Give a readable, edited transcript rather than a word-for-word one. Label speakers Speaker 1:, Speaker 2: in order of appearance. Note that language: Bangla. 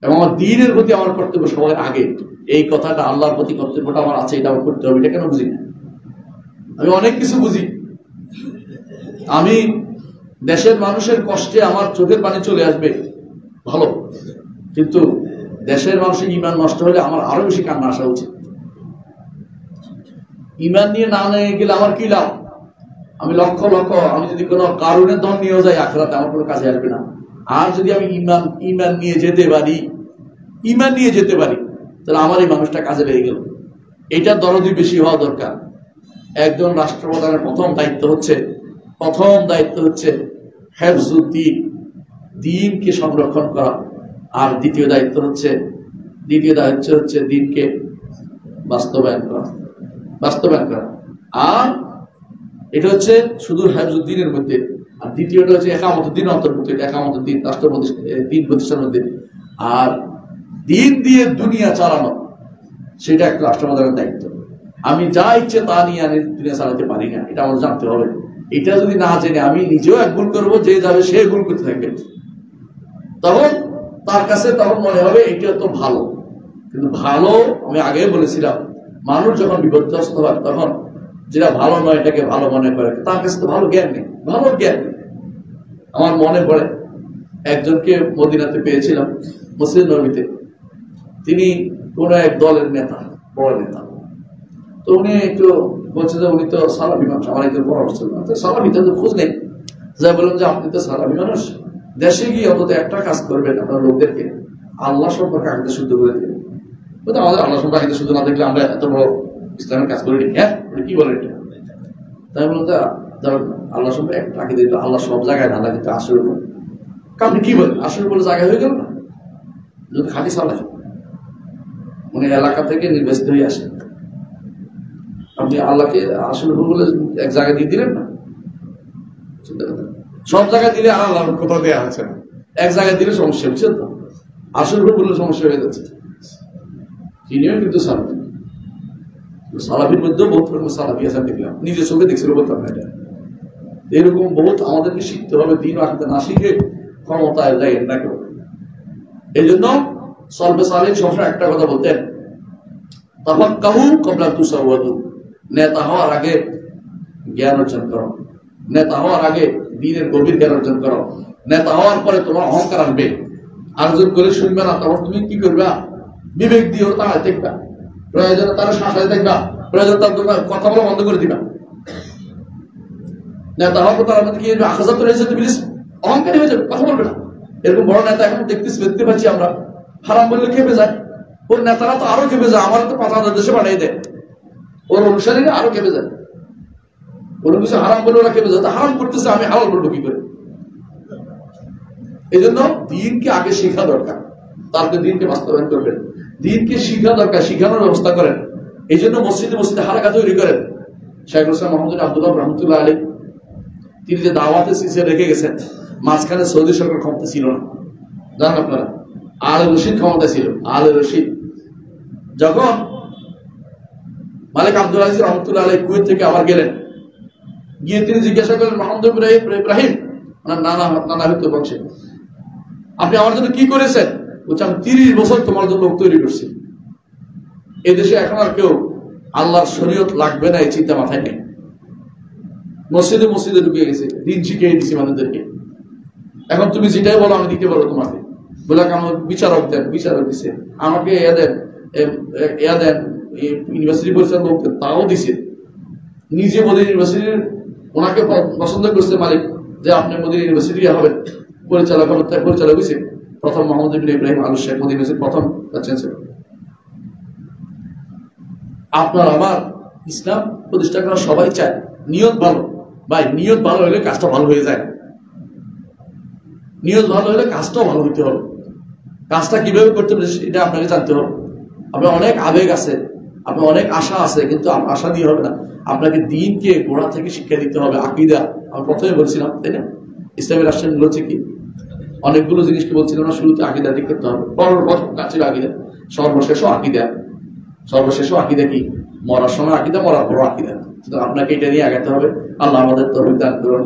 Speaker 1: এবং আমার দ্বীনের প্রতি আমার কর্তব্য সবার আগে। এই কথাটা আল্লাহর প্রতি কর্তব্যটা আমার আছে, এটা আমার করতে হবে। এটা কেন বুঝি না? আমি অনেক কিছু বুঝি। আমি দেশের মানুষের কষ্টে আমার চোখের পানি চলে আসবে, ভালো, কিন্তু দেশের মানুষের ইমান নষ্ট হলে আমার আরো বেশি কান্না আসা উচিত। ইমান নিয়ে না নিয়ে গেলে আমার কি লাভ? আমি লক্ষ লক্ষ, আমি যদি কোনো কারণের ধন নিয়েও যাই আখিরাতে আমার কোনো কাজে আসবে না। আর যদি আমি ইমান নিয়ে যেতে পারি, তাহলে আমার এই মানুষটা কাজে লেগে গেল। এটার দরদি বেশি হওয়া দরকার। একজন রাষ্ট্রপ্রধানের প্রথম দায়িত্ব হচ্ছে হেফজুদ্দিন, দ্বীনকে সংরক্ষণ করা। আর দ্বিতীয় দায়িত্ব হচ্ছে দ্বীনকে বাস্তবায়ন করা। আর এটা হচ্ছে শুধু হেফজুদ্দিনের মধ্যে। আর দ্বিতীয়টা হচ্ছে একামতুদ্দিন অন্তর্ভুক্ত, একামতুদ্দিন দিন প্রতিষ্ঠানের মধ্যে। আর দিন দিয়ে দুনিয়া চালানো, সেটা একটা রাষ্ট্রপ্রধানের দায়িত্ব। আমি যা ইচ্ছে তা নিয়ে আমি দুনিয়া চালাতে পারি না, এটা আমার জানতে হবে। এটা যদি না জেনে আমি নিজেও এক ভুল করবো, যে যাবে সে ভুল করতে থাকবে, তখন তার কাছে মনে হবে এটা তো ভালো। কিন্তু ভালো, আমি আগে বলেছিলাম, মানুষ যখন বিপর্যস্ত হয় তখন যেটা ভালো নয় এটাকে ভালো মনে করে। তার কাছে তো ভালো জ্ঞান নেই। আমার মনে পড়ে একজনকে মদিনাতে পেয়েছিলাম, মসজিদ নববীতে। তিনি কোন এক দলের নেতা, বড় নেতা। তো উনি একটু বলছে যে উনি তো সালাফি মানুষ। আমার একজন পরামর্শ ছিল, সালাফিতে তো খোঁজ নেই। যাই বললাম যে আপনি তো সালাফি মানুষ, দেশে গিয়ে অন্তত একটা কাজ করবেন, আপনার লোকদেরকে আল্লাহ সম্পর্কে আকিদা শুদ্ধ করে দেবেন। আমাদের আল্লাহ সম্পর্কে আকিদা শুদ্ধ না দেখলে আমরা এত বড় ইসলামের কাজ করি। হ্যাঁ, কি বলেন এটা? তাই বলুন, ধরুন আল্লাহ সম্পর্কে একটা আকিদা দিল, আল্লাহ সব জায়গায় না, কিন্তু আসল উপর। আপনি কি বলেন? আসল উপরে জায়গায় হয়ে গেল না যদি খালি সালাফি। উনি এলাকা থেকে নির্বাচিত হয়ে আসেন, আপনি আল্লাহকে আসল উপর বলে এক জায়গায় দিয়ে দিলেন না। সব জায়গায় দিলে আর আল্লাহ কোথাও দেওয়া হচ্ছে না, এক জায়গায় দিলে সমস্যা হচ্ছে। তো আসল উপর বললে সমস্যা হয়ে যাচ্ছে। তিনিও কিন্তু সালাফির মধ্যেও বহুত রকম সালাফি আছে, দেখলাম, নিজের চোখে দেখছিল, বলতাম না এটা। এরকম বহুত আমাদেরকে শিখতে হবে। দিন আকিদা না শিখে ক্ষমতায় যায় না কেউ। এই জন্য সলবে সালেহ সবসময় একটা কথা বলতেন, তাফাক্কাহু ক্বাবলা তুসাওয়াদু। নেতা হওয়ার আগে জ্ঞান অর্জন করো, নেতা হওয়ার আগে দ্বীনের গভীর জ্ঞান অর্জন করো। নেতা হওয়ার পরে তোমার অহংকার আসবে, আরেকজন করে শুনবে না, তখন তুমি কি করবা? বিবেক দিয়ে ওর তাড়ায় দেখবা, প্রয়োজনে তারা শাসায় দেখবা, প্রয়োজন তার কথা বলা বন্ধ করে দিবা। নেতা হওয়ার পর তার মধ্যে কি আখাজাত রয়েছে, তুমি অহংকারী হয়ে যাবে, কথা বলবে না। এরকম বড় নেতা এখন দেখতে পাচ্ছি আমরা, হারাম বললে খেপে যায়। ওর নেতারা তো আরো খেপে যায়, আমার তো ৫,০০০ দেশে পাঠিয়ে দেয়। ওর অনুসারীরা আরো খেপে যায়। কোনো কিছু হারাম বলে ওরা খেপে যায়, হারাম করতেছে, আমি হালাল বলবো কি করে? এই জন্য দ্বীনকে আগে শেখা দরকার, তারপরে দ্বীনকে বাস্তবায়ন করবেন। দ্বীনকে শিখা দরকার, শিখানোর ব্যবস্থা করেন। এই জন্য মসজিদে হারাকা তৈরি করেন। শাইখুল ইসলাম মোহাম্মদ আব্দুল্লাহ রহমতুল্লাহ আলী, তিনি যে দাওয়াতে সিলসিলা রেখে গেছেন, মাঝখানে সৌদি সরকার ক্ষমতা ছিল না, জানেন আপনারা। আলে রশিদ ক্ষমতা ছিল। আলে রশিদ যখন মালিক আব্দুল আজিজ রহমতুল্লাহ আলী কুয়েত থেকে আবার গেলেন, গিয়ে তিনি জিজ্ঞাসা করলেন, মোহাম্মদ ইব্রাহিম, ওনার নানা হইতো বংশে, আপনি আমার জন্য কি করেছেন? বলছে, আমি 30 বছর তোমার জন্য লোক তৈরি করছি। এদেশে এখন আর কেউ আল্লাহর শরীয়ত লাগবে না এই চিন্তা মাথায় নেই। মসজিদে ঢুকে গেছে, দিন শিখিয়ে দিচ্ছি মানুষদেরকে। এখন তুমি যেটাই বলো আমি দিতে পারবো তোমাকে। বলে আমার বিচারক দিছে, আমাকে ইউনিভার্সিটি পরিচালক লোক তাও দিছে। নিজে মোদী ইউনিভার্সিটির, ওনাকে পছন্দ করছে মালিক যে আপনি মোদী ইউনিভার্সিটি হবেন পরিচালক হয়েছে। প্রথম মোহাম্মদ ইব্রাহিম আল শেখ মোদী ইউনিভার্সিটির প্রথম চ্যান্সেলর। আপনার আমার ইসলাম প্রতিষ্ঠা করা সবাই চায়, নিয়ত ভালো। ভাই, নিয়ত ভালো হলে কাজটা ভালো হয়ে যায়। নিয়ত ভালো হলে কাজটাও ভালো হইতে হবে। কাজটা কিভাবে করতে হবে এটা আপনাকে জানতে হবে। আপনার অনেক আবেগ আছে, আপনার অনেক আশা আছে, কিন্তু আশা দিয়ে হবে না। আপনাকে দ্বীনকে গোড়া থেকে শিক্ষা দিতে হবে। আকীদা আমি প্রথমে বলছিলাম, তাই না? ইসলামী রাষ্ট্রগুলো হচ্ছে কি, অনেকগুলো জিনিসকে বলছিলাম না, শুরুতে আকীদা ঠিক করতে হবে। কাছের আকীদা, সর্বশেষও আকীদা কি? মরার সময় আকীদা, মরার পরও আকীদা। আপনাকে এটা নিয়ে আগাতে হবে। আল্লাহ আমাদের তৌফিক দান করুন।